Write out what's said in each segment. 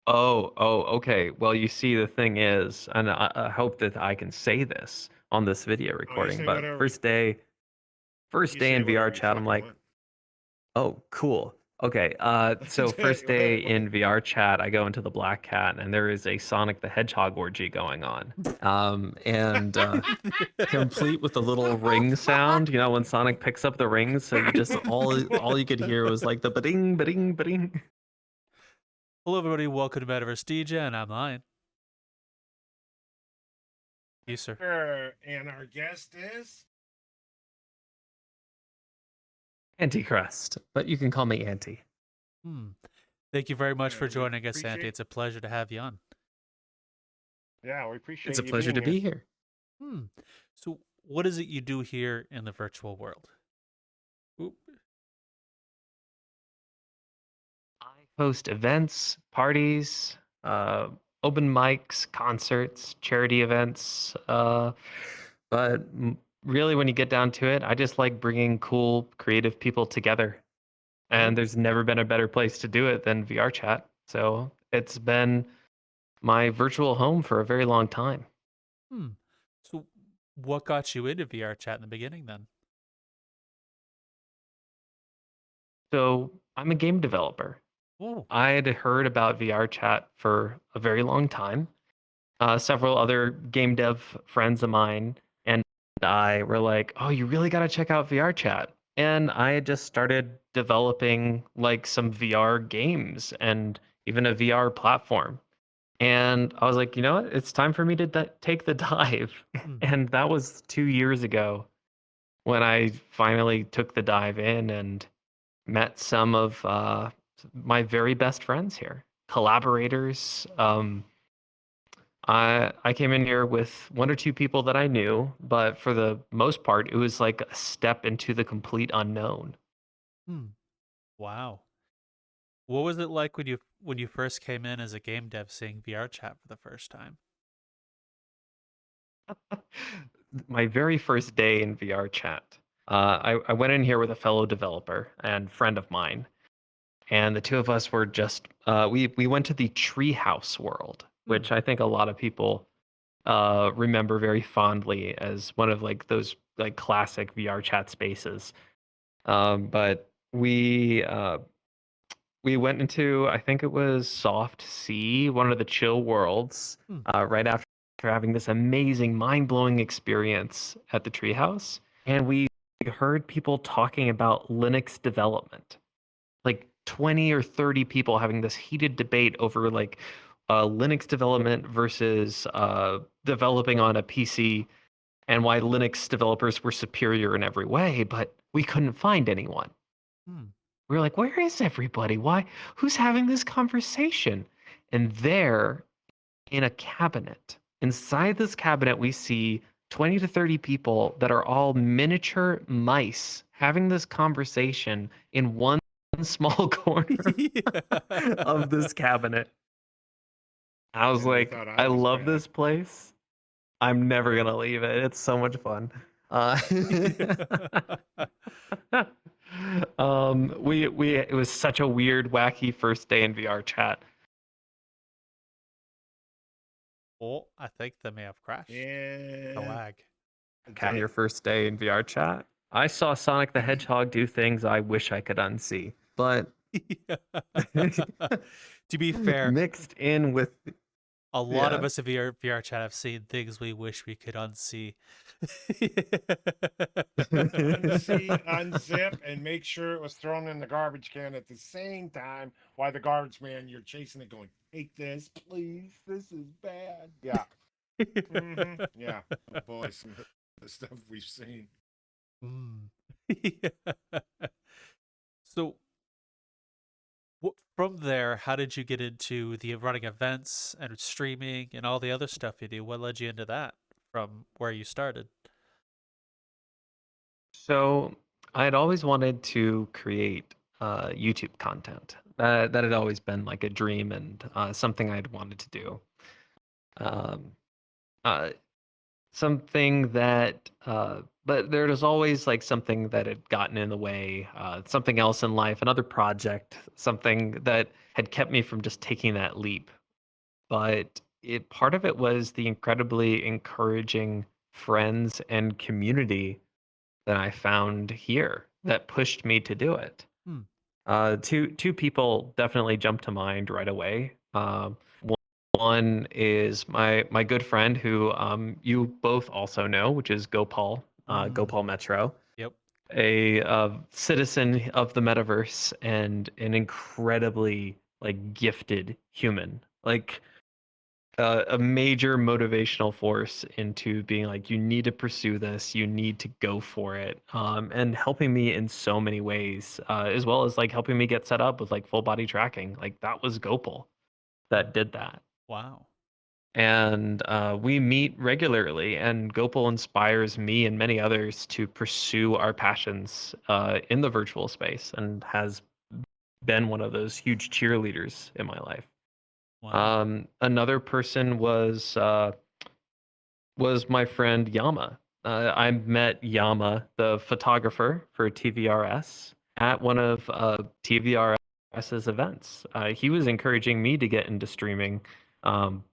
Okay. Well, you see, the thing is, and I hope that I can say this on this video Oh, you recording, say but whatever. first You day say in whatever VR you chat, I'm fucking like, want. oh, cool. Okay. So first day in VR chat, I go into the Black Cat, and there is a Sonic the Hedgehog orgy going on. And complete with the little ring sound, when Sonic picks up the rings, so you just all you could hear was like the ba-ding, ba-ding, ba-ding. Hello, everybody. Welcome to Metaverse Degen. I'm Lion. You, sir. And our guest is. Anticrust, but you can call me Anti. Thank you very much Yeah, for we joining us, appreciate. Santi. It's a pleasure to have you on. Yeah, we It's appreciate a you pleasure being to here. be here. So, what is it you do here in the virtual world? Oop. I host events, parties, open mics, concerts, charity events. But really, when you get down to it, I just like bringing cool, creative people together. And there's never been a better place to do it than VR chat. So it's been my virtual home for a very long time. Hmm. So, what got you into VRChat in the beginning then? So I'm a game developer. Oh. I had heard about VR chat for a very long time. Several other game dev friends of mine and I were like, "Oh, you really got to check out VR chat." And I had just started developing like some VR games and even a VR platform. And I was like, you know what? It's time for me to take the dive. And that was 2 years ago when I finally took the dive in and met some of my very best friends here, collaborators. I came in here with one or two people that I knew, but for the most part, it was like a step into the complete unknown. Wow. What was it like when you first came in as a game dev seeing VRChat for the first time? My very first day in VR chat, I went in here with a fellow developer and friend of mine, and the two of us were just we went to the treehouse world, which I think a lot of people remember very fondly as one of like those like classic VR chat spaces. But we went into, I think it was Soft Sea, one of the chill worlds, right after having this amazing, mind-blowing experience at the treehouse, and we heard people talking about Linux development, like 20 or 30 people having this heated debate over like Linux development versus developing on a PC and why Linux developers were superior in every way, but we couldn't find anyone. We were like, where is everybody? Why? Who's having this conversation? And there, in a cabinet, inside this cabinet, we see 20 to 30 people that are all miniature mice having this conversation in one small corner of this cabinet. I was And they like, thought I I was love bad. this place. I'm never gonna leave it. It's so much fun. We it was such a weird, wacky first day in VR chat. Oh, I think they may have crashed. The Yeah. lag. On your first day in VR chat, I saw Sonic the Hedgehog do things I wish I could unsee, but To be fair, mixed in with a lot of yeah. us in VR chat have seen things we wish we could unsee. Unsee, unzip, and make sure it was thrown in the garbage can at the same time. While the garbage man, you're chasing it, going, "Take this, please. This is bad." Yeah. Yeah. Oh boy, some of the stuff we've seen. Mm. So, from there, how did you get into the running events and streaming and all the other stuff you do? What led you into that from where you started? So I had always wanted to create YouTube content. That had always been like a dream and something I'd wanted to do. Um, uh, something that but there was always like something that had gotten in the way, something else in life, another project, something that had kept me from just taking that leap. But it part of it was the incredibly encouraging friends and community that I found here that pushed me to do it. Hmm. Two people definitely jumped to mind right away. One is my good friend who you both also know, which is Gopal, Gopal Metro, Yep. a citizen of the metaverse and an incredibly like gifted human, like a major motivational force into being like, you need to pursue this, you need to go for it, and helping me in so many ways, as well as like helping me get set up with like full body tracking. Like that was Gopal that did that. Wow. And we meet regularly, and Gopal inspires me and many others to pursue our passions in the virtual space, and has been one of those huge cheerleaders in my life. Wow. Another person was my friend Yama. I met Yama, the photographer for TVRS, at one of TVRS's events. He was encouraging me to get into streaming um,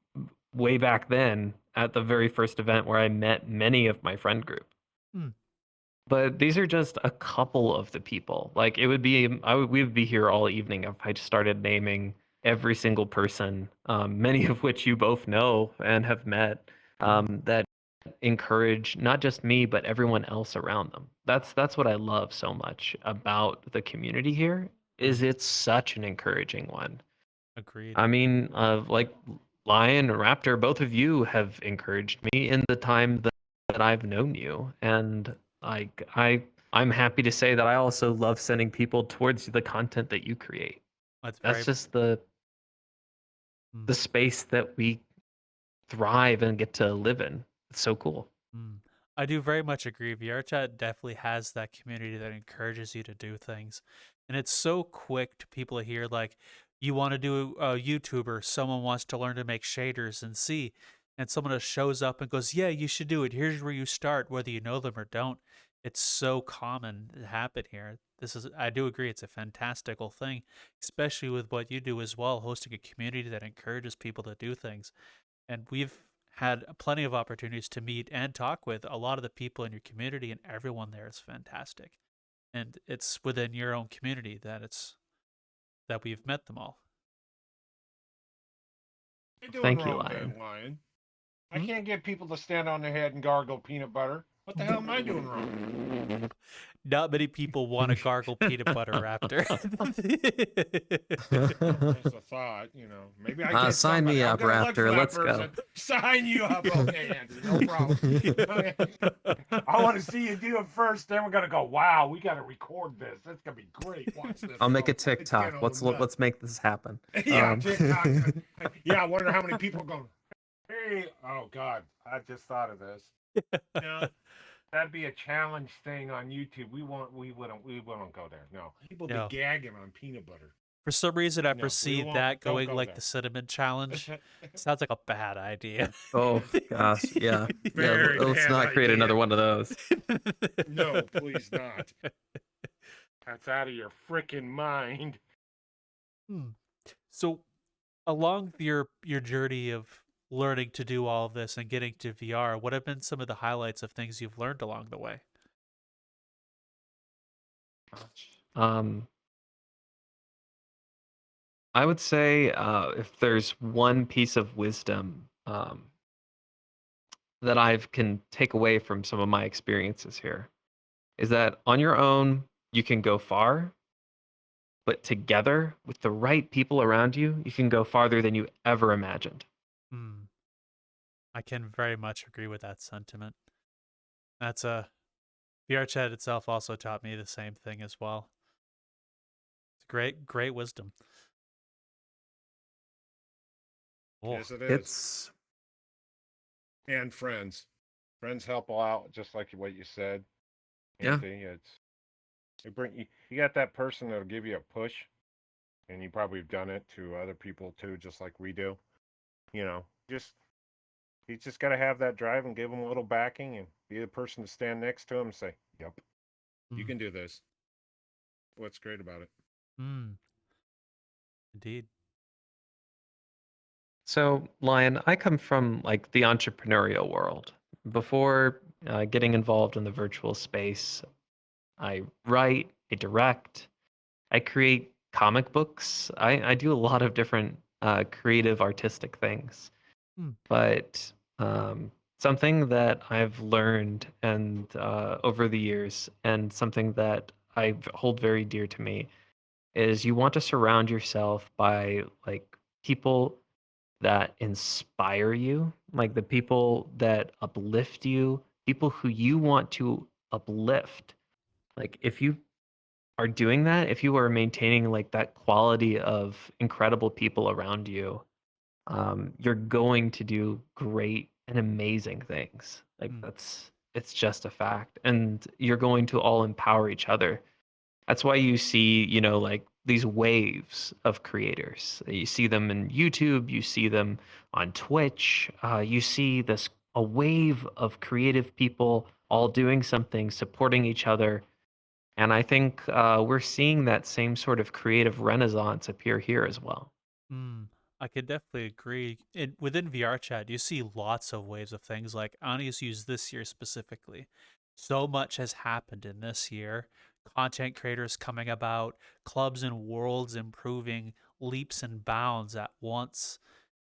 way back then at the very first event where I met many of my friend group. Hmm. But these are just a couple of the people. Like it would be, we would be here all evening if I just started naming every single person, many of which you both know and have met, that encourage not just me but everyone else around them. That's what I love so much about the community here. Is it's such an encouraging one. Agreed. I mean, like Lion and Raptor, both of you have encouraged me in the time that I've known you, and like I'm happy to say that I also love sending people towards the content that you create. That's very. That's just the space that we thrive and get to live in. It's so cool. I do very much agree. VRChat definitely has that community that encourages you to do things. And it's so quick to people here, like, you want to do a YouTuber, someone wants to learn to make shaders and see, and someone just shows up and goes, yeah, you should do it. Here's where you start, whether you know them or don't. It's so common to happen here. I do agree, it's a fantastical thing, especially with what you do as well, hosting a community that encourages people to do things. And we've had plenty of opportunities to meet and talk with a lot of the people in your community, and everyone there is fantastic. And it's within your own community that we've met them all. You're doing Thank you, wrong Lion. then, Lion. I can't get people to stand on their head and gargle peanut butter. What the hell am I doing wrong? Not many people want to gargle peanut butter, Raptor. Just a thought, Maybe I get Sign somebody. me I'm up, gonna look for Raptor. that Let's go. person. Sign you up, okay, Andrew? No problem. Okay. I want to see you do it first. Then we're gonna go. Wow, we gotta record this. That's gonna be great. Watch this. I'll make a It's TikTok. getting Let's all nuts. let's make this happen. Yeah, TikTok. Yeah, I wonder how many people are going. Hey, oh God, I just thought of this. That'd be a challenge thing on YouTube. We wouldn't go there. No, people No. be gagging on peanut butter. For some reason, I No, foresee don't that going go like there. the cinnamon challenge. Sounds like a bad idea. Oh gosh, yeah. Very Let's bad not create idea. another one of those. No, please not. That's out of your freaking mind. So, along your journey of learning to do all of this and getting to VR, what have been some of the highlights of things you've learned along the way? I would say if there's one piece of wisdom that I can take away from some of my experiences here is that on your own you can go far, but together with the right people around you, you can go farther than you ever imagined. I can very much agree with that sentiment. That's a VRChat itself also taught me the same thing as well. It's great wisdom. Yes, it is. It's And friends. Friends help out, just like what you said. Yeah. Anthony, you got that person that'll give you a push, and you probably have done it to other people too, just like we do. Just He's just got to have that drive and give him a little backing and be the person to stand next to him and say, "Yep, you can do this." What's great about it? Indeed. So, Lion, I come from like the entrepreneurial world. Before getting involved in the virtual space, I write, I direct, I create comic books. I do a lot of different creative, artistic things. But something that I've learned and over the years, and something that I hold very dear to me, is you want to surround yourself by like people that inspire you, like the people that uplift you, people who you want to uplift. Like if you are doing that, if you are maintaining like that quality of incredible people around you, you're going to do great and amazing things. Like it's just a fact, and you're going to all empower each other. That's why you see, like these waves of creators. You see them in YouTube, you see them on Twitch, you see this a wave of creative people all doing something, supporting each other. And I think we're seeing that same sort of creative renaissance appear here as well. I could definitely agree. Within VRChat, you see lots of waves of things. Like I only just use this year specifically. So much has happened in this year. Content creators coming about, clubs and worlds improving leaps and bounds at once.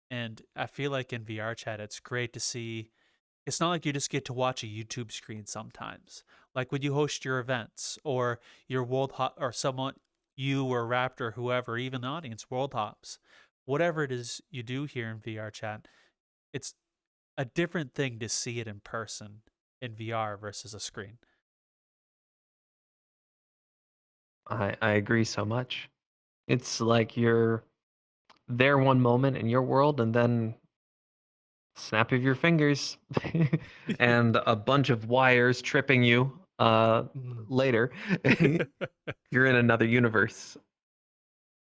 And I feel like in VRChat, it's great to see. It's not like you just get to watch a YouTube screen sometimes. Like when you host your events or your or someone, you or Raptor, whoever, even the audience, world hops, whatever it is you do here in VRChat, it's a different thing to see it in person in VR versus a screen. I agree so much. It's like you're there one moment in your world, and then snap of your fingers and a bunch of wires tripping you later. You're in another universe.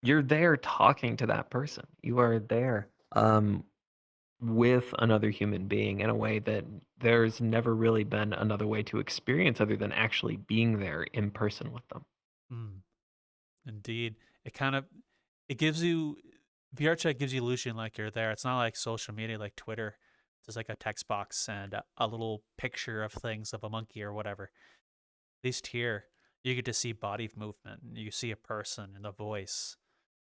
You're there talking to that person. You are there with another human being in a way that there's never really been another way to experience other than actually being there in person with them. Indeed. It kind of it gives you VRChat gives you illusion like you're there. It's not like social media like Twitter. It's just like a text box and a little picture of things of a monkey or whatever. At least here, you get to see body movement and you see a person and a voice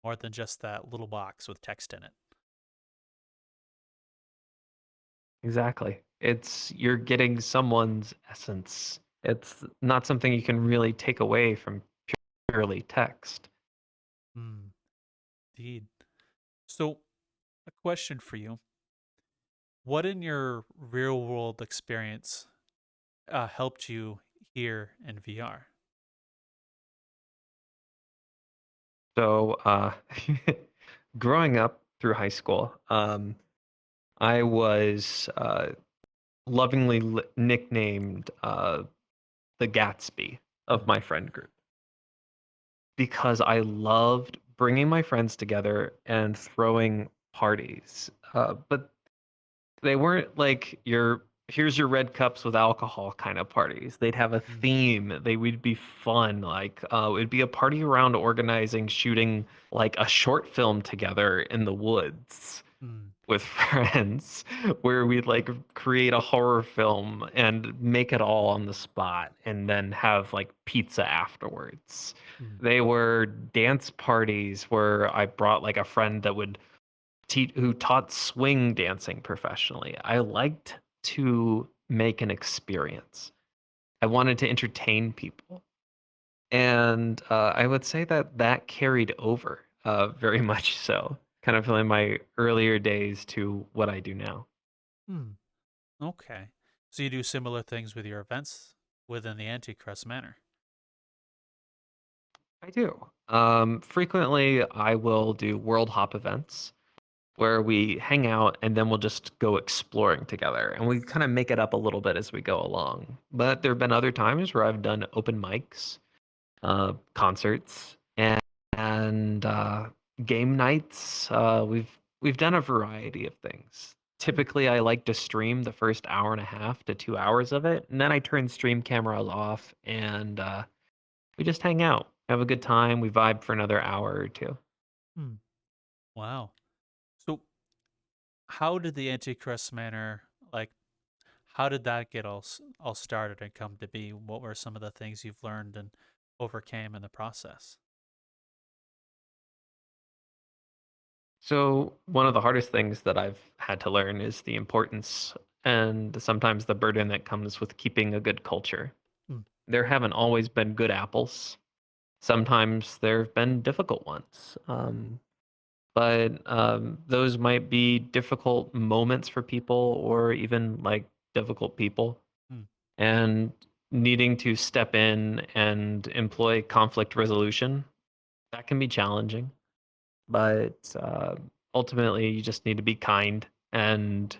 more than just that little box with text in it. Exactly. It's you're getting someone's essence. It's not something you can really take away from purely text. Indeed. So, a question for you. What in your real world experience helped you here in VR? So, growing up through high school, I was lovingly nicknamed the Gatsby of my friend group because I loved bringing my friends together and throwing parties. But they weren't like your here's your red cups with alcohol kind of parties. They'd have a theme. They would be fun. Like it would be a party around organizing, shooting like a short film together in the woods with friends where we'd like create a horror film and make it all on the spot and then have like pizza afterwards. They were dance parties where I brought like a friend that would who taught swing dancing professionally. I liked to make an experience. I wanted to entertain people. And I would say that that carried over very much so, kind of in my earlier days to what I do now. Okay. So you do similar things with your events within the Anticrust manor. I do. Frequently, I will do world hop events where we hang out and then we'll just go exploring together and we kind of make it up a little bit as we go along. But there have been other times where I've done open mics, concerts, and game nights. We've done a variety of things. typically I like to stream the first hour and a half to 2 hours of it, and then I turn stream cameras off and we just hang out, have a good time. We vibe for another hour or two. Hmm. Wow. So how did the Anticrust Manor, like, how did that get all started and come to be? What were some of the things you've learned and overcame in the process? So, one of the hardest things that I've had to learn is the importance and sometimes the burden that comes with keeping a good culture. Hmm. There haven't always been good apples. Sometimes there have been difficult ones. But those might be difficult moments for people or even like difficult people. Hmm. And needing to step in and employ conflict resolution, that can be challenging. But ultimately, you just need to be kind and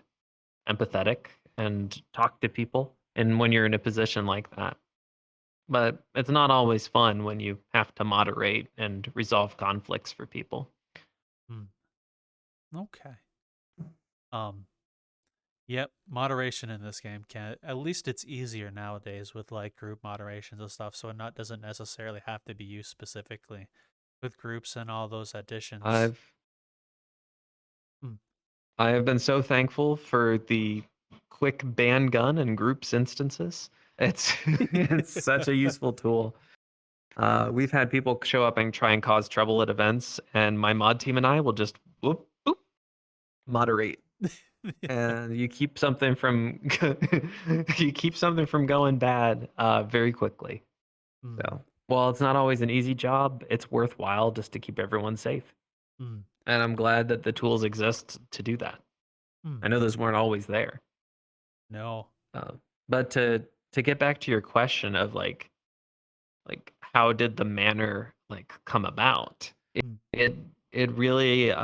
empathetic and talk to people. And when you're in a position like that, but it's not always fun when you have to moderate and resolve conflicts for people. Hmm. Okay. Um, Yep, moderation in this game can, at least it's easier nowadays with like group moderations and stuff, so it not doesn't necessarily have to be used specifically with groups and all those additions. I've Hmm. I have been so thankful for the quick ban gun and groups instances. It's it's such a useful tool. We've had people show up and try and cause trouble at events, and my mod team and I will just whoop, whoop, moderate, and you keep something from you keep something from going bad very quickly. Hmm. So, while it's not always an easy job, it's worthwhile just to keep everyone safe. Hmm. And I'm glad that the tools exist to do that. Hmm. I know those weren't always there. No. Uh, but to get back to your question of like how did the manor like come about? Hmm. It it really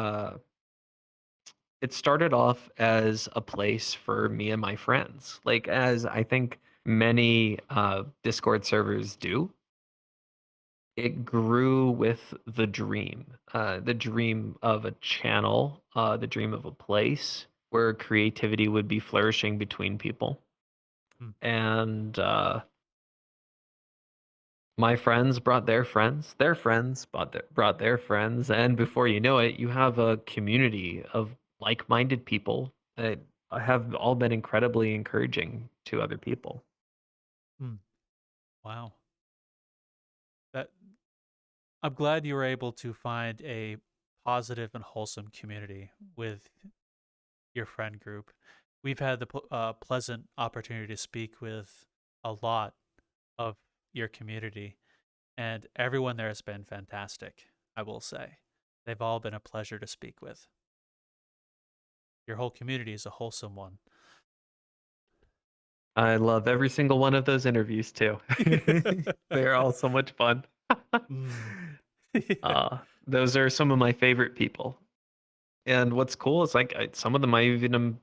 it started off as a place for me and my friends. Like as I think many Discord servers do. It grew with the dream of a channel, the dream of a place where creativity would be flourishing between people. Hmm. And my friends brought their friends brought their friends, and before you know it, you have a community of like-minded people that have all been incredibly encouraging to other people. Hmm. Wow. That I'm glad you were able to find a positive and wholesome community with your friend group. We've had the pleasant opportunity to speak with a lot of your community, and everyone there has been fantastic, I will say. They've all been a pleasure to speak with. Your whole community is a wholesome one. I love every single one of those interviews too. They're all so much fun. Mm. Those are some of my favorite people. And what's cool is like some of them I even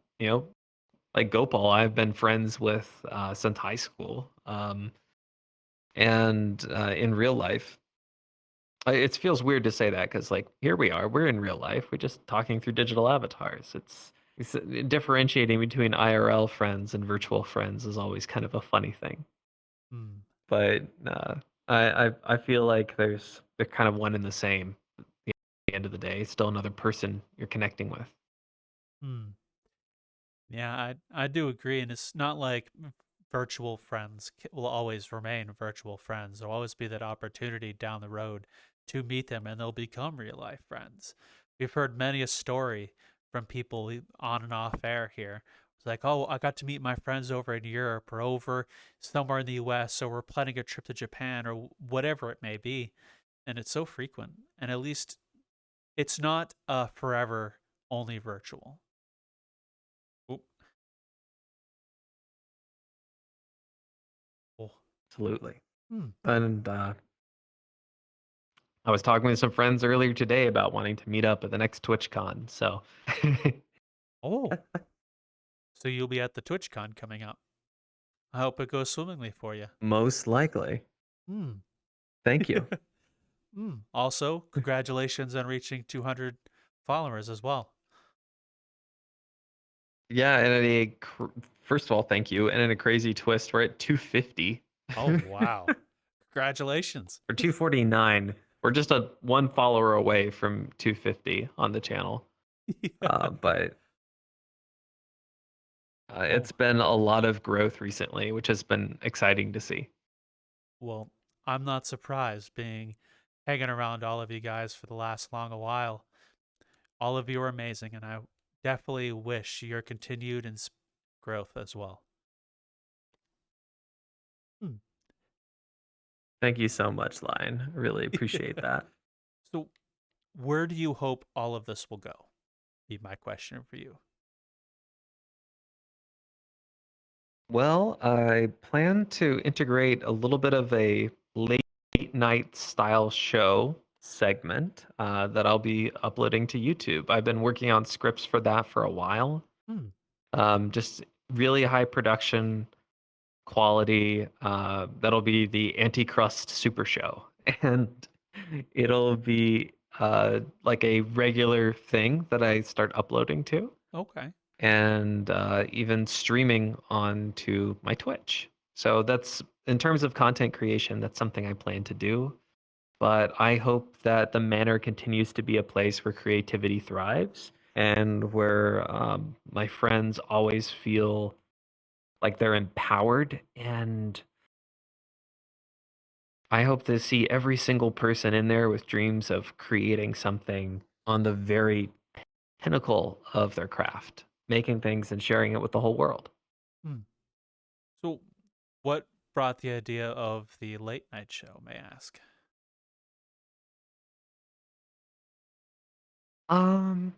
like Gopal I've been friends with since high school. And in real life, it feels weird to say that because like here we are, we're in real life, we're just talking through digital avatars. It's differentiating between IRL friends and virtual friends is always kind of a funny thing. Mm. But I feel like they're kind of one and the same. At the end of the day, it's still another person you're connecting with. Mm. Yeah, I do agree, and it's not like virtual friends will always remain virtual friends. There'll always be that opportunity down the road to meet them, and they'll become real life friends. We've heard many a story from people on and off air here. It's like, oh, I got to meet my friends over in Europe or over somewhere in the U.S., so we're planning a trip to Japan or whatever it may be, and it's so frequent. And at least it's not forever only virtual. Oop. Oh. Absolutely. Hmm. And I was talking with some friends earlier today about wanting to meet up at the next TwitchCon. So Oh, so you'll be at the TwitchCon coming up. I hope it goes swimmingly for you. most likely. Hmm. Thank you. Also, congratulations on reaching 200 followers as well. Yeah, and first of all, thank you. And in a crazy twist, we're at 250. Oh, wow. Congratulations. Or 249. We're just one follower away from 250 on the channel. But it's been a lot of growth recently, which has been exciting to see. Well, I'm not surprised being hanging around all of you guys for the last long a while. All of you are amazing, and I definitely wish your continued growth as well. Hmm. Thank you so much, Lion. Really appreciate that. So, where do you hope all of this will go? Be my question for you. Well, I plan to integrate a little bit of a late night style show segment that I'll be uploading to YouTube. I've been working on scripts for that for a while. Just really high production quality. That'll be the Anticrust Super Show, and it'll be like a regular thing that I start uploading to. Okay. And even streaming onto my Twitch. So that's in terms of content creation, that's something I plan to do. But I hope that the manor continues to be a place where creativity thrives and where my friends always feel like they're empowered. And I hope to see every single person in there with dreams of creating something on the very pinnacle of their craft, making things and sharing it with the whole world. So, what brought the idea of the late night show, may I ask? Um,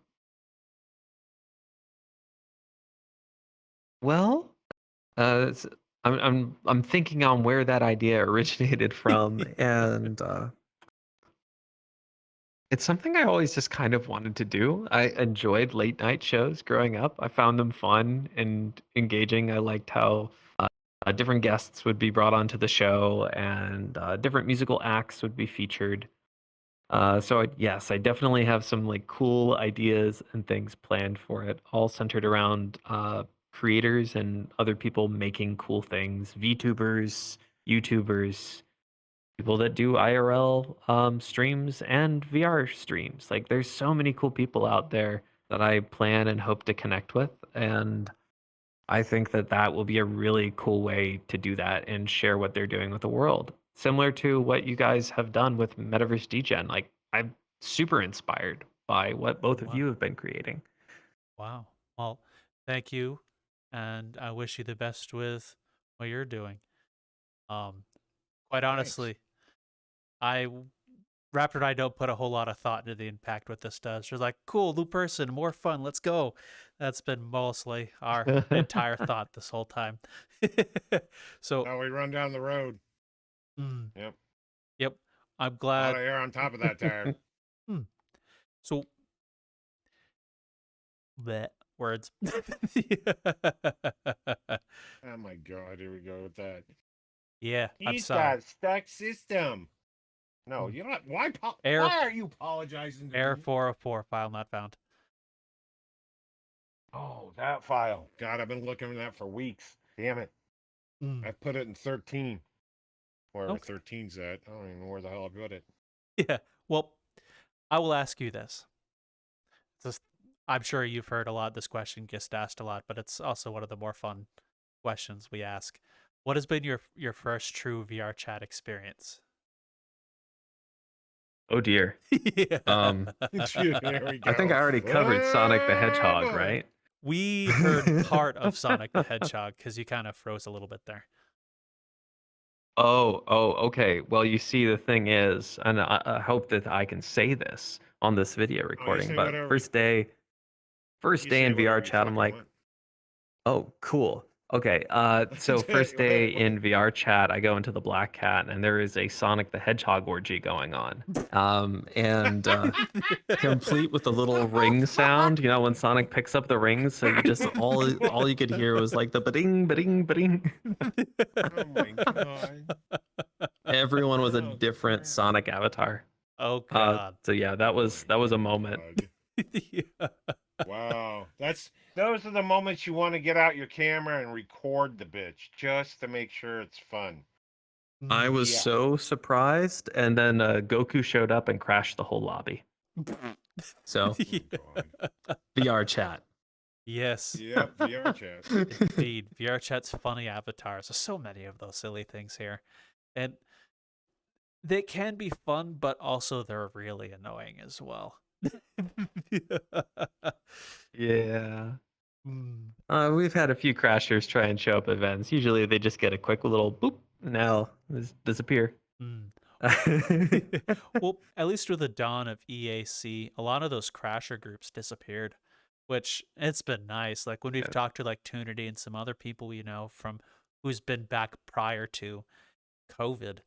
well, it's, I'm thinking on where that idea originated from, and it's something I always just kind of wanted to do. I enjoyed late night shows growing up. I found them fun and engaging. I liked how different guests would be brought onto the show, and different musical acts would be featured. Yes, I definitely have some like cool ideas and things planned for it, all centered around creators and other people making cool things, VTubers, YouTubers, people that do IRL streams and VR streams. Like, there's so many cool people out there that I plan and hope to connect with, and I think that that will be a really cool way to do that and share what they're doing with the world. Similar to what you guys have done with Metaverse Degen. Like, I'm super inspired by what both of Wow. you have been creating. Wow. Well, thank you, and I wish you the best with what you're doing. Quite honestly, Raptor and I don't put a whole lot of thought into the impact what this does. She's like, cool, new person, more fun, let's go. That's been mostly our entire thought this whole time. So, Now we run down the road. Yep. Yep. I'm A glad. lot of air on top of that tire. So, bleh, words. Oh my god, here we go with that. Yeah, I'm He's sorry. got stuck system. No, you're not. Why are you apologizing to Error me? 404, file not found. Oh, that file. God, I've been looking at that for weeks. Damn it. I put it in 13. Wherever 13's at. I don't even know where the hell I put it. Yeah. Well, I will ask you this. I'm sure you've heard a lot. This question gets asked a lot, but it's also one of the more fun questions we ask. What has been your first true VR chat experience? Oh dear. Yeah. There we go. I think I already covered Sonic the Hedgehog, right? We heard part of Sonic the Hedgehog because you kind of froze a little bit there. Oh, okay. Well, you see, the thing is, and I hope that I can say this on this video recording, say but whatever first day in VR chat, I'm like, want. oh, cool. Okay, so first day in VR chat, I go into the Black Cat, and there is a Sonic the Hedgehog orgy going on. And complete with the little ring sound, you know, when Sonic picks up the rings, so you just all you could hear was like the ba-ding, ba-ding, ba-ding. Oh my god. Everyone was a different Sonic avatar. Oh god. So yeah, that was a moment. Yeah. Wow. Those are the moments you want to get out your camera and record the bitch just to make sure it's fun. I was Yeah. so surprised, and then Goku showed up and crashed the whole lobby. So Oh, God. VR chat. Yes, Yep, VR chat. indeed. VRChat's funny avatars. There's so many of those silly things here. And they can be fun, but also they're really annoying as well. Yeah. Mm. We've had a few crashers try and show up events. Usually they just get a quick little boop, and now disappear. Mm. Well, at least with the dawn of EAC, a lot of those crasher groups disappeared, which it's been nice. Like when we've Yeah. talked to like Tunity and some other people from who's been back prior to COVID,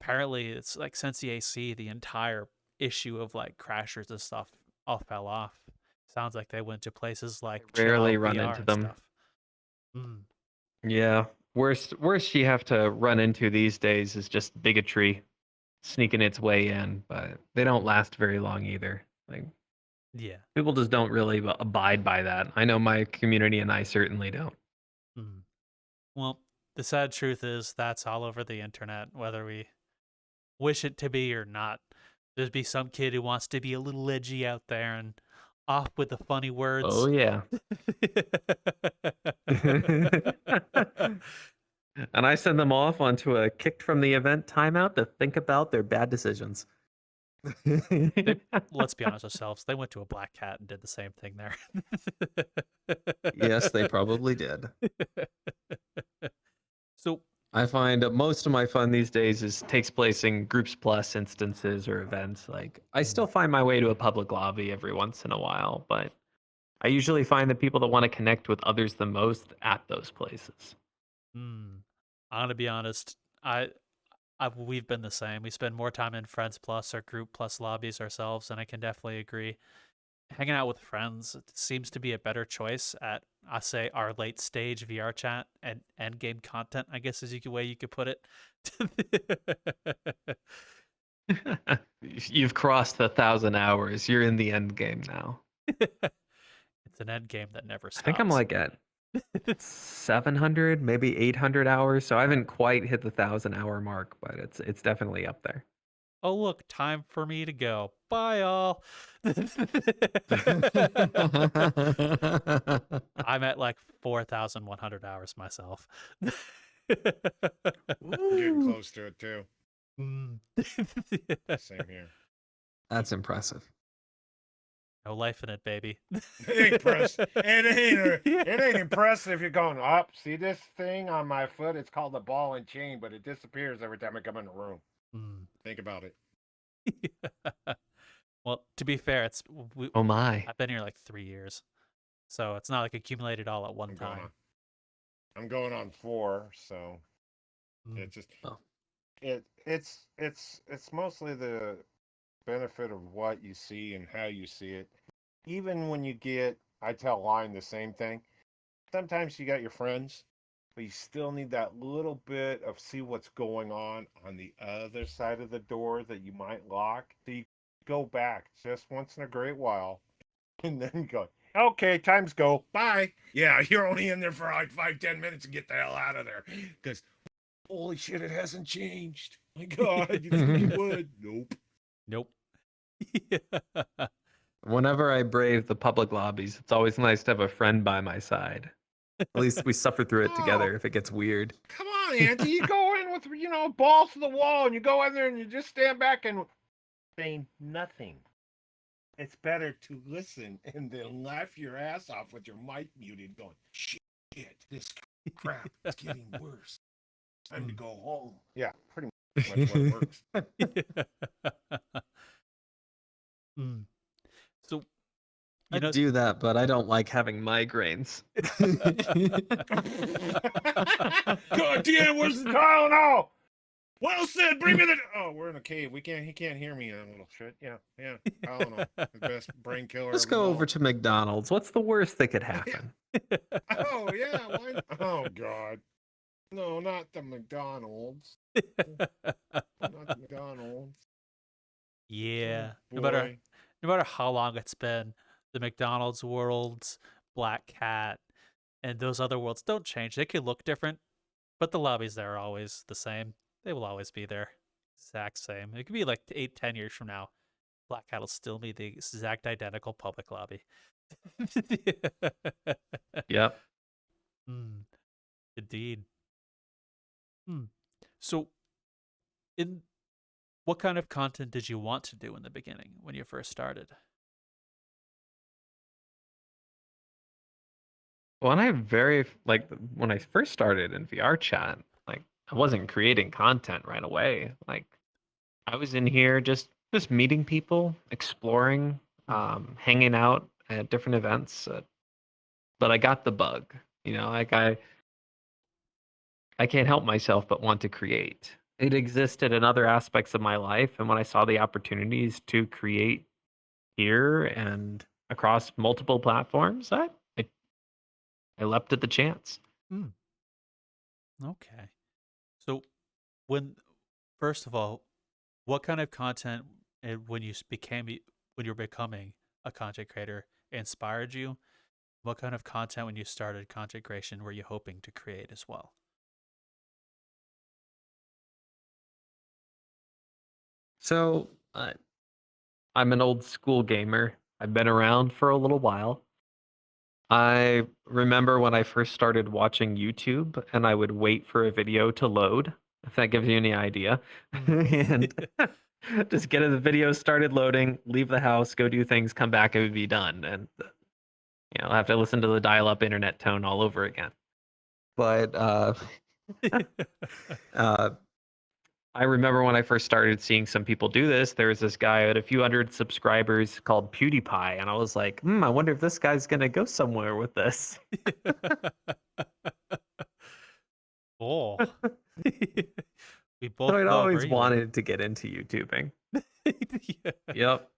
apparently it's like since EAC, the entire issue of like crashers and stuff all fell off. Sounds like they went to places like chill Rarely out run VR into and them. stuff. Mm. Yeah. Worst you have to run into these days is just bigotry sneaking its way in, but they don't last very long either. Like Yeah. people just don't really abide by that. I know my community and I certainly don't. Mm. Well, the sad truth is that's all over the internet, whether we wish it to be or not. There's be some kid who wants to be a little edgy out there and off with the funny Oh words. yeah. And I send them off onto a kicked from the event timeout to think about their bad decisions. Let's be honest ourselves, they went to a black cat and did the same thing there. Yes, they probably did. So, I find most of my fun these days takes place in groups plus instances or events. Like I still find my way to a public lobby every once in a while, but I usually find the people that want to connect with others the most at those places. I'm gonna be honest. We've been the same. We spend more time in Friends Plus or Group Plus lobbies ourselves, and I can definitely agree. Hanging out with friends seems to be a better choice at, I say, our late stage VR chat and end game content, I guess is a way you could put it. You've crossed 1,000 hours. You're in the end game now. It's an end game that never I think I'm stops. like at 700, maybe 800 hours. So I haven't quite hit the 1,000 hour mark, but it's definitely up there. Oh, look, time for me to go. Bye, all. I'm at like 4,100 hours myself. I'm getting Ooh. close to it too. Mm. Same here. That's impressive. No life in it, baby. It ain't impressive if you're going up. See this thing on my foot? It's called a ball and chain, but it disappears every time I come in the room. Mm. Think about it. Well, to be fair, Oh my. I've been here like 3 years, so it's not like accumulated all at one time. I'm going on 4, so it just it's mostly the benefit of what you see and how you see it. Even when I tell Line the same thing. Sometimes you got your friends, but you still need that little bit of see what's going on the other side of the door that you might lock. So you go back just once in a great while and then go, okay, time's go. Bye. Yeah, you're only in there for like 5-10 minutes and get the hell out of there. Because holy shit, it hasn't changed. My God, you think it would? Nope. Whenever I brave the public lobbies, it's always nice to have a friend by my side. At least we suffer through it together if it gets weird. Come on, Auntie. You go in with, balls to the wall, and you go in there and you just stand back and say nothing. It's better to listen and then laugh your ass off with your mic muted going, shit, this crap is getting worse. Time to go home. Yeah, pretty much what it works. So, I do that, but I don't like having migraines. God damn, where's the Tylenol? Well said, bring me the... Oh, we're in a cave. He can't hear me, that little shit. Yeah. Tylenol. The best brain killer. Let's go over to McDonald's. What's the worst that could happen? Oh, yeah. Why? Oh, God. No, not the McDonald's. Not the McDonald's. Yeah. Oh, No matter how long it's been, the McDonald's worlds, Black Cat, and those other worlds don't change. They could look different, but the lobbies there are always the same. They will always be there. Exact same. It could be like 8, 10 years from now. Black Cat will still be the exact identical public lobby. Yep. Indeed. So, in what kind of content did you want to do in the beginning when you first started? When I first started in VRChat, like I wasn't creating content right away. Like I was in here just meeting people, exploring, hanging out at different events. But I got the bug, like I can't help myself but want to create. It existed in other aspects of my life, and when I saw the opportunities to create here and across multiple platforms, I leapt at the chance. Okay. So, when first of all, what kind of content when when you're becoming a content creator inspired you? What kind of content when you started content creation were you hoping to create as well? So I'm an old school gamer. I've been around for a little while. I remember when I first started watching YouTube and I would wait for a video to load, if that gives you any idea. And just get the video started loading, leave the house, go do things, come back, it would be done. And I have to listen to the dial-up internet tone all over again. But I remember when I first started seeing some people do this, there was this guy at a few hundred subscribers called PewDiePie, and I was like, I wonder if this guy's gonna go somewhere with this. Oh. We both So I'd know always where you were. wanted to get into YouTubing. Yeah. Yep.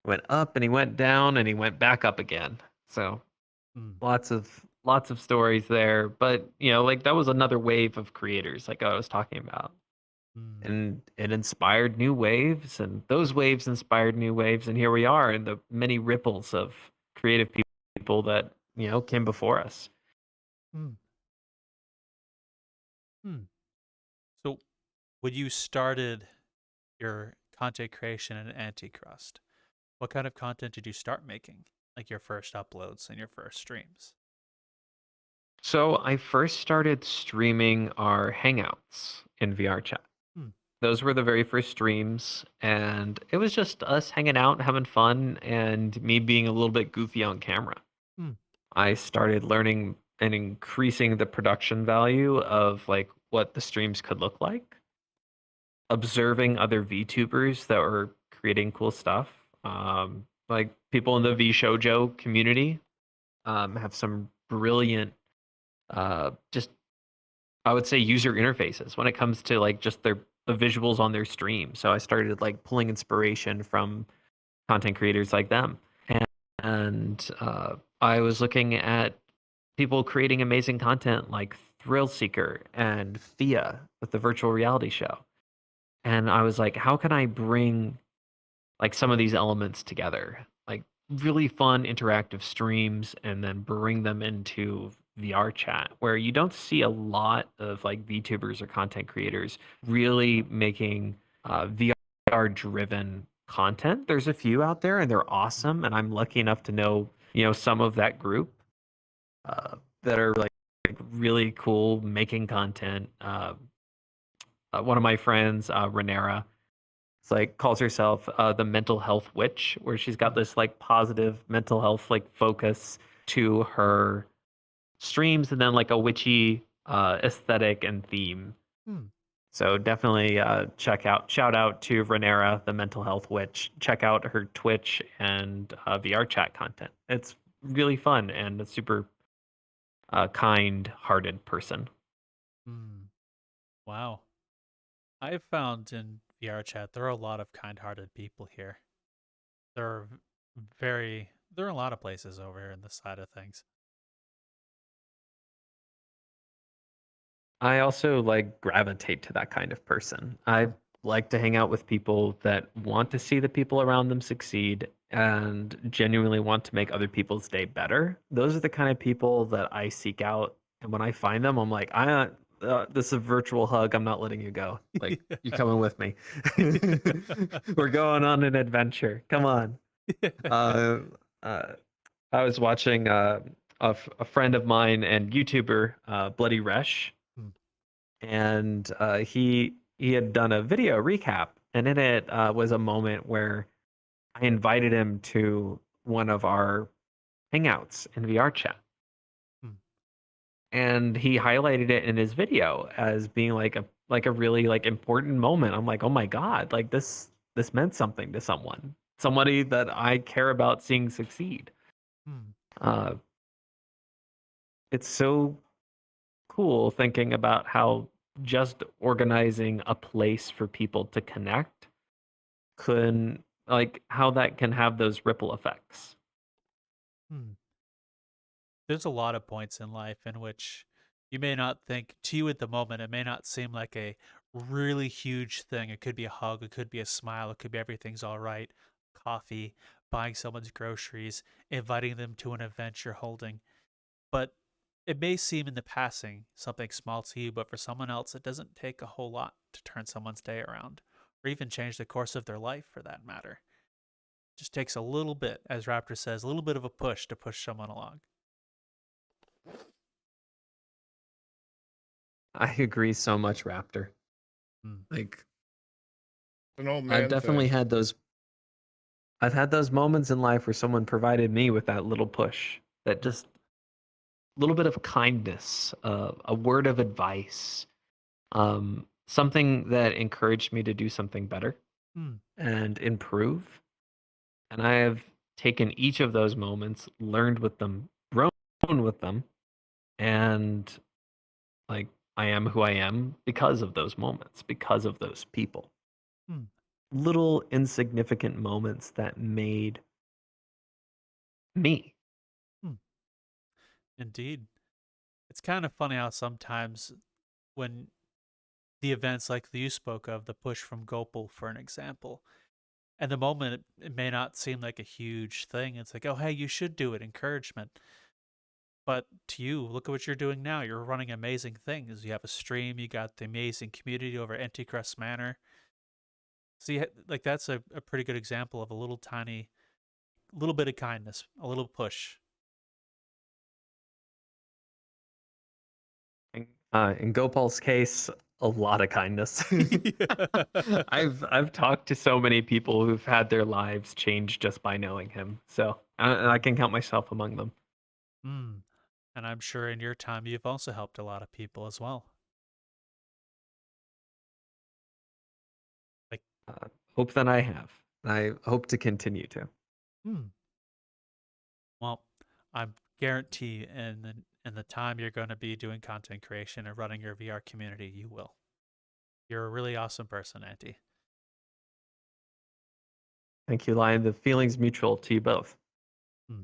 Went up and he went down and he went back up again. So lots of stories there. But like that was another wave of creators, like I was talking about. And it inspired new waves, and those waves inspired new waves, and here we are in the many ripples of creative people that came before us. So, when you started your content creation in Anticrust, what kind of content did you start making? Like your first uploads and your first streams? So I first started streaming our hangouts in VRChat. Those were the very first streams, and it was just us hanging out, having fun, and me being a little bit goofy on camera. I started learning and increasing the production value of like what the streams could look like, observing other VTubers that were creating cool stuff. Like people in the VShojo community have some brilliant, just I would say user interfaces when it comes to like just the visuals on their stream. So I started like pulling inspiration from content creators like them, and I was looking at people creating amazing content like Thrill Seeker and Fia with the virtual reality show. And I was like, how can I bring like some of these elements together? Like really fun interactive streams and then bring them into VRChat, where you don't see a lot of like VTubers or content creators really making VR driven content. There's a few out there and they're awesome. And I'm lucky enough to know, some of that group that are like really cool making content. One of my friends, Renera, it's like calls herself the mental health witch, where she's got this like positive mental health like focus to her streams, and then like a witchy aesthetic and theme. So definitely shout out to Renera, the mental health witch. Check out her Twitch and VRChat content. It's really fun and a super kind-hearted person. Wow. I've found in VRChat there are a lot of kind-hearted people here. There are there are a lot of places over here in this side of things. I also like gravitate to that kind of person. I like to hang out with people that want to see the people around them succeed and genuinely want to make other people's day better. Those are the kind of people that I seek out. And when I find them, I'm like, this is a virtual hug. I'm not letting you go. Like, you're coming with me. We're going on an adventure. Come on. Uh, uh, I was watching a friend of mine and YouTuber, Bloody Resh, Hmm. and he had done a video recap, and in it was a moment where I invited him to one of our hangouts in VRChat, Hmm. and he highlighted it in his video as being like a really like important moment. I'm like, oh my god, like this meant something to somebody that I care about seeing succeed. Hmm. Uh, it's so cool thinking about how just organizing a place for people to connect can like how that can have those ripple effects. Hmm. There's a lot of points in life in which you may not think, to you at the moment, it may not seem like a really huge thing. It could be a hug, it could be a smile, it could be everything's all right, coffee, buying someone's groceries, inviting them to an event you're holding. But it may seem in the passing something small to you, but for someone else, it doesn't take a whole lot to turn someone's day around, or even change the course of their life for that matter. It just takes a little bit, as Raptor says, a little bit of a push to push someone along. I agree so much, Raptor. Hmm. Like It's an old I've man definitely thing. had those I've had those moments in life where someone provided me with that little push, that just little bit of kindness, a word of advice, something that encouraged me to do something better Hmm. and improve. And I have taken each of those moments, learned with them, grown with them, and like I am who I am because of those moments, because of those people. Hmm. Little insignificant moments that made me. Hmm. Indeed. It's kind of funny how sometimes when the events like you spoke of, the push from Gopal, for an example, and the moment it may not seem like a huge thing. It's like, oh, hey, you should do it, encouragement. But to you, look at what you're doing now. You're running amazing things. You have a stream, you got the amazing community over Anticrustmannor. So, like, that's a pretty good example of a little tiny, little bit of kindness, a little push. In Gopal's case, a lot of kindness. I've talked to so many people who've had their lives changed just by knowing him. So I can count myself among them. Mm. And I'm sure in your time you've also helped a lot of people as well. Like, Hope that I have. I hope to continue to. hmm. Well, I guarantee in the time you're going to be doing content creation and running your VR community, you will. You're a really awesome person, Auntie. Thank you, Lion. The feeling's mutual to you both. Hmm.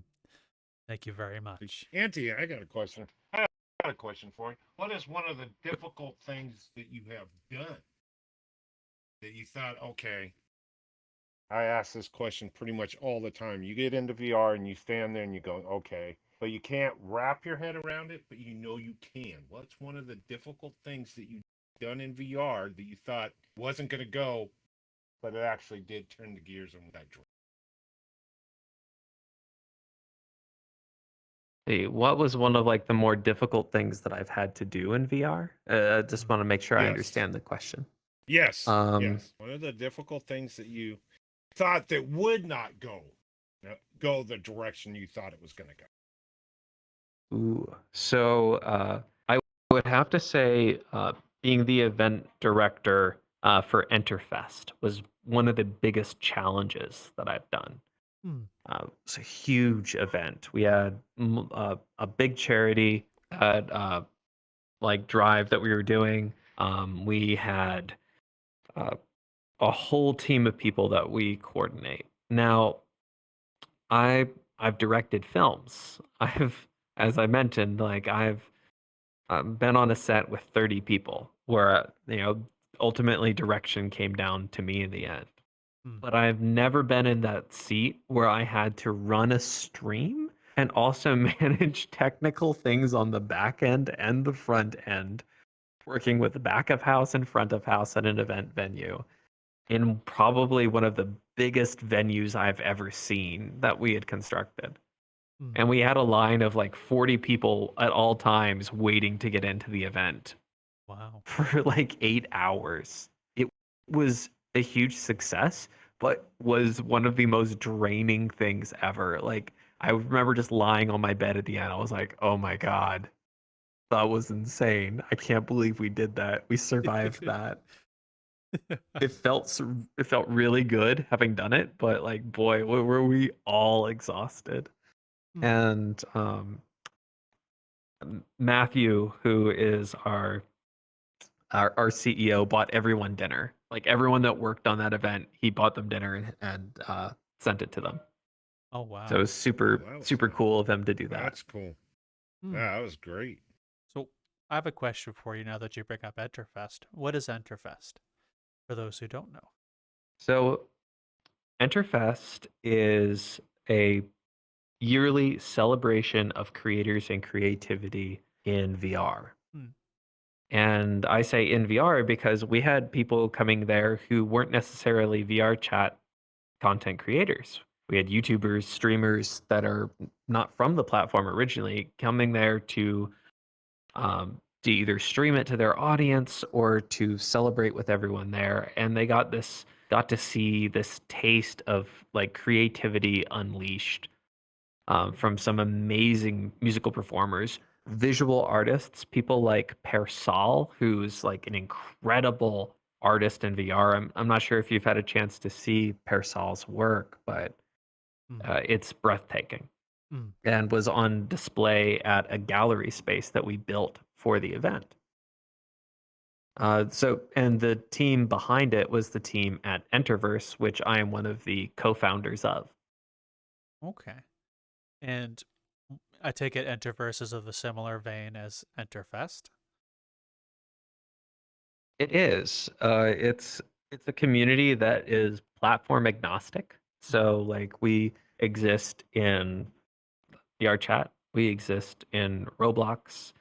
Thank you very much. Auntie, I got a question. I got a question for you. What is one of the difficult things that you have done that you thought, okay, I ask this question pretty much all the time. You get into VR and you stand there and you go, okay, but you can't wrap your head around it, but you know you can. What's one of the difficult things that you've done in VR that you thought wasn't going to go, but it actually did turn the gears in that direction? Hey, what was one of like the more difficult things that I've had to do in VR? I just want to make sure I Yes. understand the question. Yes. Um, Yes. One of the difficult things that you thought that would not go the direction you thought it was going to go. So I would have to say being the event director for Enterfest was one of the biggest challenges that I've done. Hmm. It's a huge event. We had a big charity like drive that we were doing. We had uh, a whole team of people that we coordinate. Now, I I've directed films. As I mentioned, like I've been on a set with 30 people where ultimately direction came down to me in the end. Hmm. But I've never been in that seat where I had to run a stream and also manage technical things on the back end and the front end, working with the back of house and front of house at an event venue in probably one of the biggest venues I've ever seen that we had constructed. Hmm. And we had a line of like 40 people at all times waiting to get into the event Wow. for like 8 hours. It was a huge success, but was one of the most draining things ever. Like, I remember just lying on my bed at the end. I was like, oh my God, that was insane. I can't believe we did that. We survived that. It felt really good having done it, but like, boy, were we all exhausted. Hmm. And Matthew, who is our CEO, bought everyone dinner. Like everyone that worked on that event, he bought them dinner and sent it to them. Oh So it wow. was super that was super nice. cool of him to do that. That's cool. Hmm. Yeah, that was great. So I have a question for you now that you bring up Enterfest. What is Enterfest? For those who don't know. So Enterfest is a yearly celebration of creators and creativity in VR. Hmm. And I say in VR because we had people coming there who weren't necessarily VR chat content creators. We had YouTubers, streamers that are not from the platform originally coming there to either stream it to their audience or to celebrate with everyone there. And they got to see this taste of like creativity unleashed from some amazing musical performers, visual artists, people like Persal, who's like an incredible artist in VR. I'm not sure if you've had a chance to see Persal's work, but Hmm. it's breathtaking Hmm. and was on display at a gallery space that we built for the event. And the team behind it was the team at Enterverse, which I am one of the co-founders of. Okay. And I take it Enterverse is of a similar vein as Enterfest. It is. It's a community that is platform agnostic. So like we exist in VRChat, we exist in Roblox,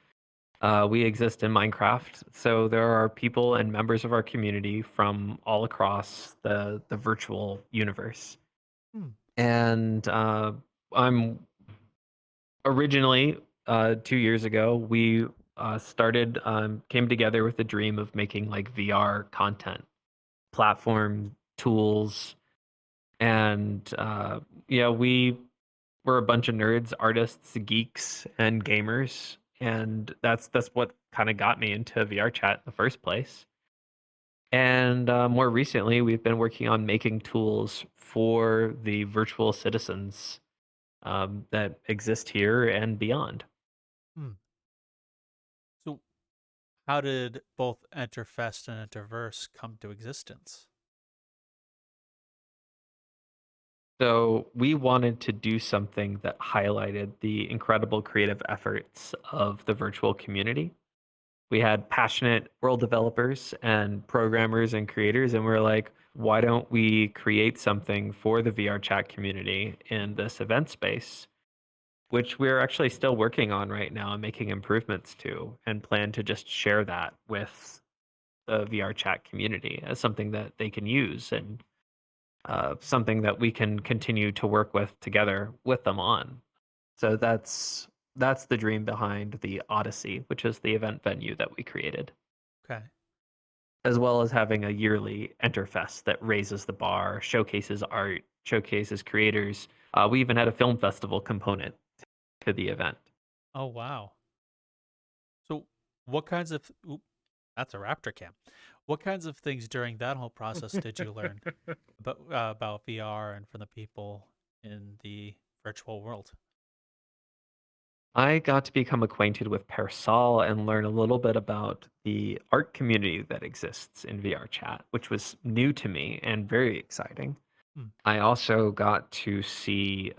we exist in Minecraft. So there are people and members of our community from all across the virtual universe. Hmm. And I'm originally 2 years ago we came together with the dream of making like VR content platform tools and we were a bunch of nerds, artists, geeks, and gamers, and that's what kind of got me into VR chat in the first place. And more recently we've been working on making tools for the virtual citizens that exist here and beyond. Hmm. So how did both Enterfest and Enterverse come to existence? So we wanted to do something that highlighted the incredible creative efforts of the virtual community. We had passionate world developers and programmers and creators, and we are like, why don't we create something for the VR chat community in this event space, which we're actually still working on right now and making improvements to, and plan to just share that with the VR chat community as something that they can use and something that we can continue to work with together with them on. So that's the dream behind the Odyssey, which is the event venue that we created, Okay. as well as having a yearly Enterfest that raises the bar, showcases art, showcases creators. We even had a film festival component to the event. Oh wow. So what kinds of oop, that's a raptor cam. What kinds of things during that whole process did you learn about VR and from the people in the virtual world? I got to become acquainted with Persal and learn a little bit about the art community that exists in VR chat, which was new to me and very exciting. Hmm. I also got to see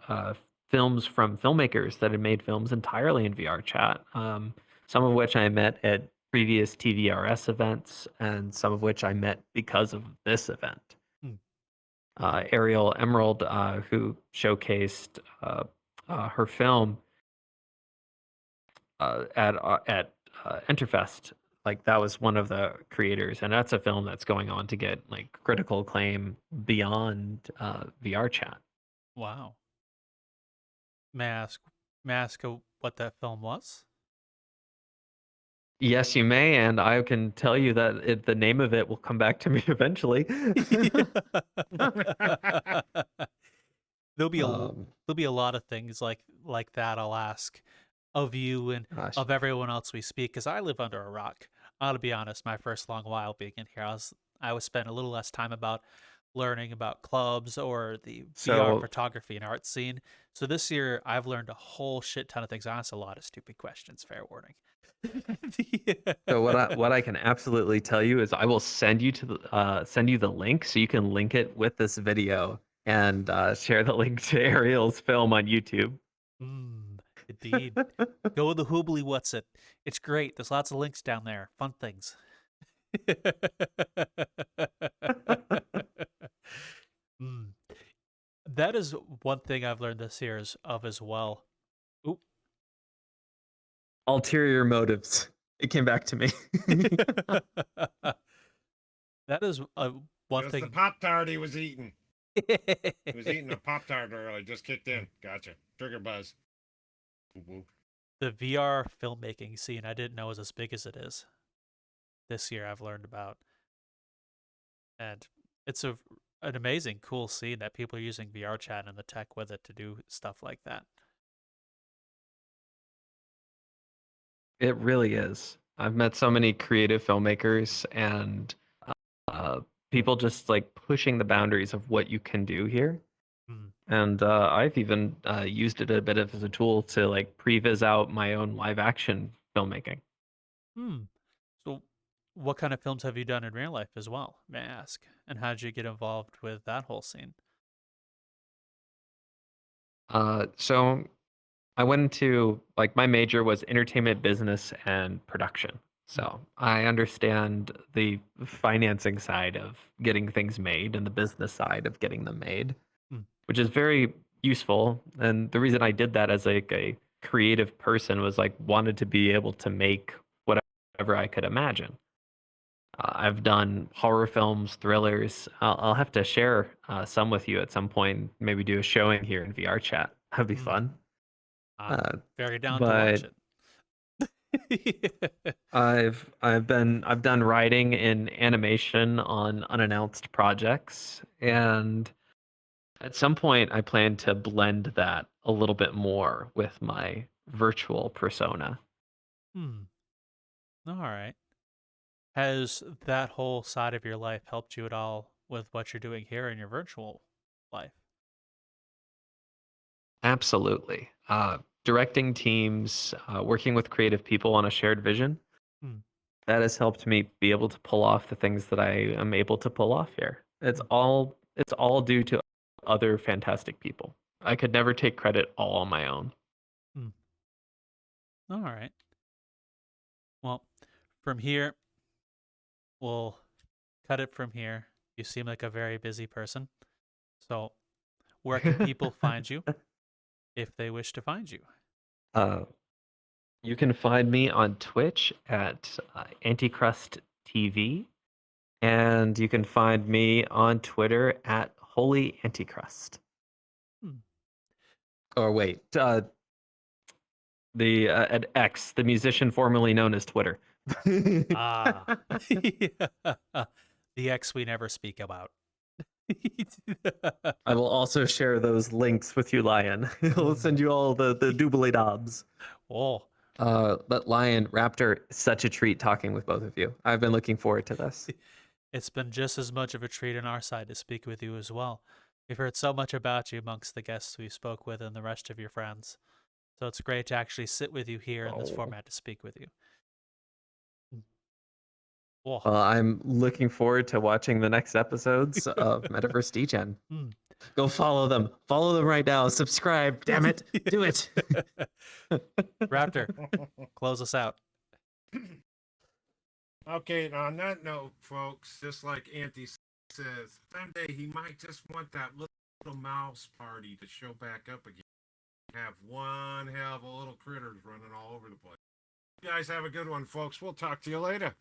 films from filmmakers that had made films entirely in VR chat, some of which I met at previous TVRS events, and some of which I met because of this event. Ariel Emerald, who showcased her film at Enterfest, like that was one of the creators, and that's a film that's going on to get like critical acclaim beyond VRChat. Wow. May I ask what that film was? Yes, you may, and I can tell you that the name of it will come back to me eventually. There'll be Um, a lot of things like that I'll ask of you and gosh. of everyone else we speak, because I live under a rock. I'll be honest, my first long while being in here, I was spent a little less time about learning about clubs or the VR So photography and art scene. So this year I've learned a whole shit ton of things. I asked a lot of stupid questions, fair warning. So what I can absolutely tell you is I will send you the link so you can link it with this video and share the link to Ariel's film on YouTube. Indeed. Go with the hoobly what's it. It's great. There's lots of links down there. Fun things. Mm. That is one thing I've learned this year as well. Oop. Ulterior motives. It came back to me. That is one It was thing. the Pop-Tart he was eating. He was eating a Pop-Tart earlier. Just kicked in. Gotcha. Trigger buzz. Woo-woo. The VR filmmaking scene I didn't know was as big as it is. This year I've learned about. And it's an amazing, cool scene that people are using VRChat and the tech with it to do stuff like that. It really is. I've met so many creative filmmakers and people just like pushing the boundaries of what you can do here. And I've even used it a bit as a tool to like previs out my own live action filmmaking. So what kind of films have you done in real life as well, may I ask? And how did you get involved with that whole scene? So I went into like my major was entertainment business and production. So I understand the financing side of getting things made and the business side of getting them made, which is very useful. And the reason I did that as like a creative person was like wanted to be able to make whatever I could imagine. I've done horror films, thrillers. I'll have to share some with you at some point. Maybe do a showing here in VRChat. That'd be fun. I'm very down to But watch it. I've done writing in animation on unannounced projects, and at some point I plan to blend that a little bit more with my virtual persona. All right. Has that whole side of your life helped you at all with what you're doing here in your virtual life? Absolutely. Directing teams, working with creative people on a shared vision. That has helped me be able to pull off the things that I am able to pull off here. It's all due to other fantastic people. I could never take credit all on my own. All right. Well, from here, we'll cut it from here. You seem like a very busy person. So, where can people find you if they wish to find you? You can find me on Twitch at Anticrust TV, and you can find me on Twitter at Holy Anticrust. Or wait, at X, the musician formerly known as Twitter. The X we never speak about. I will also share those links with you, Lion. I'll send you all the doobly dobs. Oh. But Lion, Raptor, such a treat talking with both of you. I've been looking forward to this. It's been just as much of a treat on our side to speak with you as well. We've heard so much about you amongst the guests we spoke with and the rest of your friends. So it's great to actually sit with you here in this format to speak with you. Well, I'm looking forward to watching the next episodes of Metaverse Degen. Go follow them. Follow them right now. Subscribe. Damn it. Do it. Raptor, close us out. Okay, and on that note, folks, just like Auntie says, someday he might just want that little mouse party to show back up again. Have one hell of a little critters running all over the place. You guys have a good one, folks. We'll talk to you later.